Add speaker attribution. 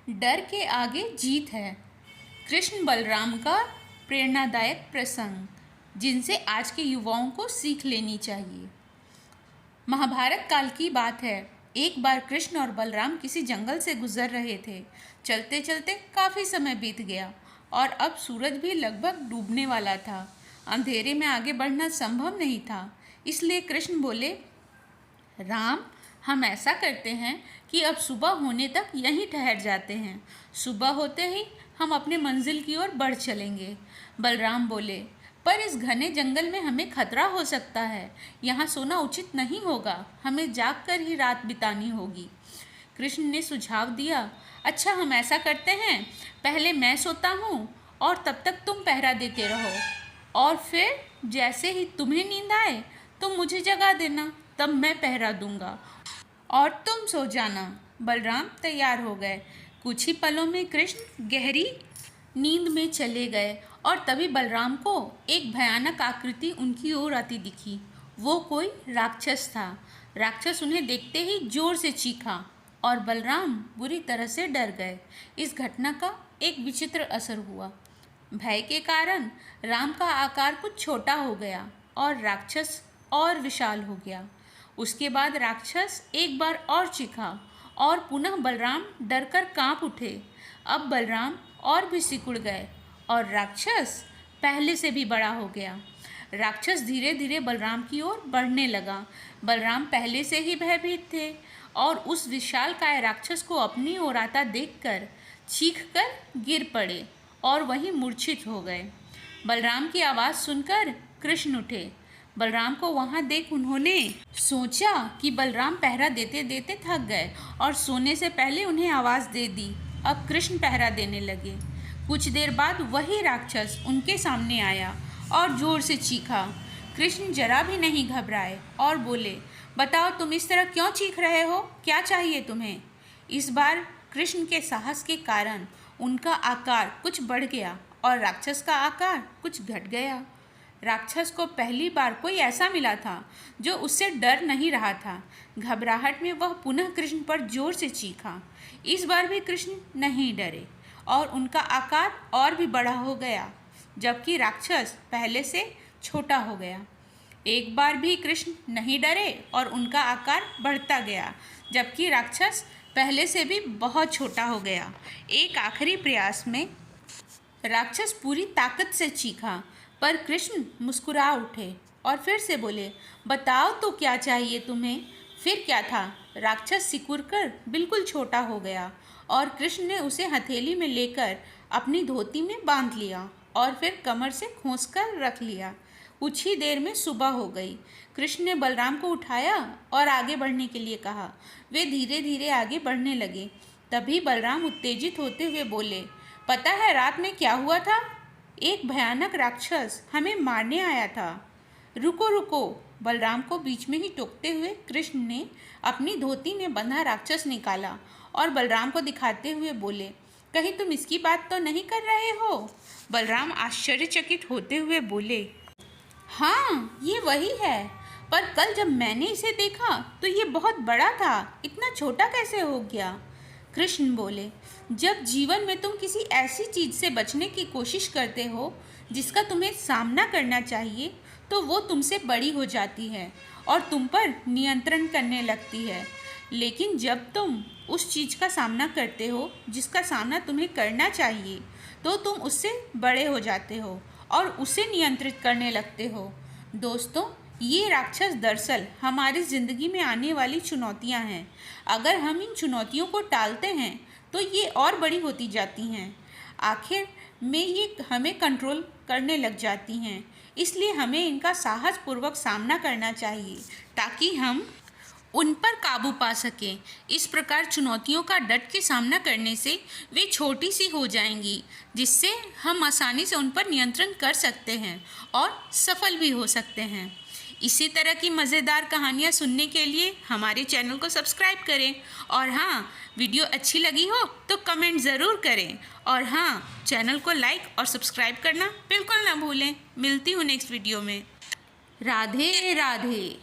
Speaker 1: डर के आगे जीत है। कृष्ण बलराम का प्रेरणादायक प्रसंग जिनसे आज के युवाओं को सीख लेनी चाहिए। महाभारत काल की बात है। एक बार कृष्ण और बलराम किसी जंगल से गुजर रहे थे। चलते चलते काफ़ी समय बीत गया और अब सूरज भी लगभग डूबने वाला था। अंधेरे में आगे बढ़ना संभव नहीं था। इसलिए कृष्ण बोले, राम, हम ऐसा करते हैं कि अब सुबह होने तक यहीं ठहर जाते हैं। सुबह होते ही हम अपने मंजिल की ओर बढ़ चलेंगे। बलराम बोले, पर इस घने जंगल में हमें खतरा हो सकता है। यहाँ सोना उचित नहीं होगा। हमें जागकर ही रात बितानी होगी। कृष्ण ने सुझाव दिया, अच्छा, हम ऐसा करते हैं, पहले मैं सोता हूँ और तब तक तुम पहरा देते रहो, और फिर जैसे ही तुम्हें नींद आए तुम मुझे जगा देना, तब मैं पहरा दूंगा और तुम सो जाना। बलराम तैयार हो गए। कुछ ही पलों में कृष्ण गहरी नींद में चले गए और तभी बलराम को एक भयानक आकृति उनकी ओर आती दिखी। वो कोई राक्षस था। राक्षस उन्हें देखते ही जोर से चीखा और बलराम बुरी तरह से डर गए। इस घटना का एक विचित्र असर हुआ। भय के कारण राम का आकार कुछ छोटा हो गया और राक्षस और विशाल हो गया। उसके बाद राक्षस एक बार और चीखा और पुनः बलराम डरकर कांप उठे। अब बलराम और भी सिकुड़ गए और राक्षस पहले से भी बड़ा हो गया। राक्षस धीरे धीरे बलराम की ओर बढ़ने लगा। बलराम पहले से ही भयभीत थे और उस विशालकाय राक्षस को अपनी ओर आता देखकर चीखकर गिर पड़े और वहीं मूर्छित हो गए। बलराम की आवाज़ सुनकर कृष्ण उठे। बलराम को वहां देख उन्होंने सोचा कि बलराम पहरा देते देते थक गए और सोने से पहले उन्हें आवाज़ दे दी। अब कृष्ण पहरा देने लगे। कुछ देर बाद वही राक्षस उनके सामने आया और जोर से चीखा। कृष्ण जरा भी नहीं घबराए और बोले, बताओ, तुम इस तरह क्यों चीख रहे हो? क्या चाहिए तुम्हें? इस बार कृष्ण के साहस के कारण उनका आकार कुछ बढ़ गया और राक्षस का आकार कुछ घट गया। राक्षस को पहली बार कोई ऐसा मिला था जो उससे डर नहीं रहा था। घबराहट में वह पुनः कृष्ण पर जोर से चीखा। इस बार भी कृष्ण नहीं डरे और उनका आकार और भी बड़ा हो गया, जबकि राक्षस पहले से छोटा हो गया। एक बार भी कृष्ण नहीं डरे और उनका आकार बढ़ता गया, जबकि राक्षस पहले से भी बहुत छोटा हो गया। एक आखिरी प्रयास में राक्षस पूरी ताकत से चीखा, पर कृष्ण मुस्कुरा उठे और फिर से बोले, बताओ तो क्या चाहिए तुम्हें? फिर क्या था? राक्षस सिकुड़कर बिल्कुल छोटा हो गया और कृष्ण ने उसे हथेली में लेकर अपनी धोती में बांध लिया और फिर कमर से खोंसकर रख लिया। कुछ ही देर में सुबह हो गई। कृष्ण ने बलराम को उठाया और आगे बढ़ने के लिए कहा। वे धीरे धीरे आगे बढ़ने लगे। तभी बलराम उत्तेजित होते हुए बोले, पता है रात में क्या हुआ था? एक भयानक राक्षस हमें मारने आया था। रुको रुको, बलराम को बीच में ही टोकते हुए कृष्ण ने अपनी धोती में बंधा राक्षस निकाला और बलराम को दिखाते हुए बोले, कहीं तुम इसकी बात तो नहीं कर रहे हो? बलराम आश्चर्यचकित होते हुए बोले, हाँ, ये वही है, पर कल जब मैंने इसे देखा तो ये बहुत बड़ा था, इतना छोटा कैसे हो गया? कृष्ण बोले, जब जीवन में तुम किसी ऐसी चीज़ से बचने की कोशिश करते हो जिसका तुम्हें सामना करना चाहिए, तो वो तुमसे बड़ी हो जाती है और तुम पर नियंत्रण करने लगती है। लेकिन जब तुम उस चीज़ का सामना करते हो जिसका सामना तुम्हें करना चाहिए, तो तुम उससे बड़े हो जाते हो और उसे नियंत्रित करने लगते हो। दोस्तों, ये राक्षस दरअसल हमारी ज़िंदगी में आने वाली चुनौतियाँ हैं। अगर हम इन चुनौतियों को टालते हैं तो ये और बड़ी होती जाती हैं। आखिर में ये हमें कंट्रोल करने लग जाती हैं। इसलिए हमें इनका साहसपूर्वक सामना करना चाहिए ताकि हम उन पर काबू पा सकें। इस प्रकार चुनौतियों का डट के सामना करने से वे छोटी सी हो जाएंगी, जिससे हम आसानी से उन पर नियंत्रण कर सकते हैं और सफल भी हो सकते हैं। इसी तरह की मज़ेदार कहानियाँ सुनने के लिए हमारे चैनल को सब्सक्राइब करें और हाँ, वीडियो अच्छी लगी हो तो कमेंट ज़रूर करें और हाँ, चैनल को लाइक और सब्सक्राइब करना बिल्कुल ना भूलें। मिलती हूँ नेक्स्ट वीडियो में। राधे राधे।